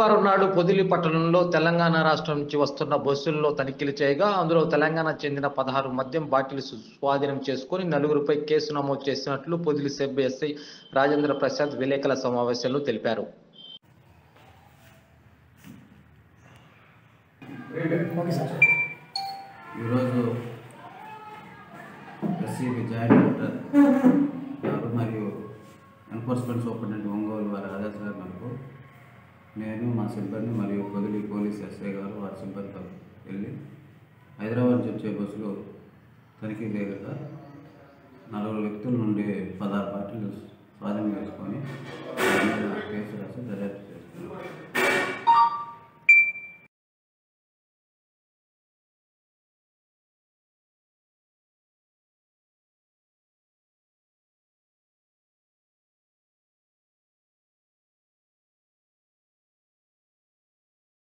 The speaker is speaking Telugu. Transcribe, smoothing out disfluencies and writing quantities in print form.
శుక్రవారం నాడు పొదిలి పట్టణంలో తెలంగాణ రాష్ట్రం నుంచి వస్తున్న బస్సుల్లో తనిఖీలు చేయగా అందులో తెలంగాణ చెందిన 16 మద్యం బాటిల్స్ స్వాధీనం చేసుకుని నలుగురిపై కేసు నమోదు చేసినట్లు పొదిలి సబ్ ఎస్ఐ రాజేంద్ర ప్రసాద్ విలేకరుల సమావేశంలో తెలిపారు. ఈరోజు ఎస్సీబీ జాయింట్ కలెక్టర్ మరియు ఎన్ఫోర్స్మెంట్ సూపరింటెండెంట్ ఒంగోలు వారి ఆదేశాల మేరకు నేను మా సిబ్బంది మరియు పొదిలి పోలీస్ ఎస్ఐ గారు వారి సిబ్బందితో వెళ్ళి హైదరాబాద్ నుంచి వచ్చే బస్సులు తనిఖీ చేయగా 4 వ్యక్తుల నుండి 16 బాటిల్ స్వాధీనం చేసుకొని కేసు రాసి దర్యాప్తు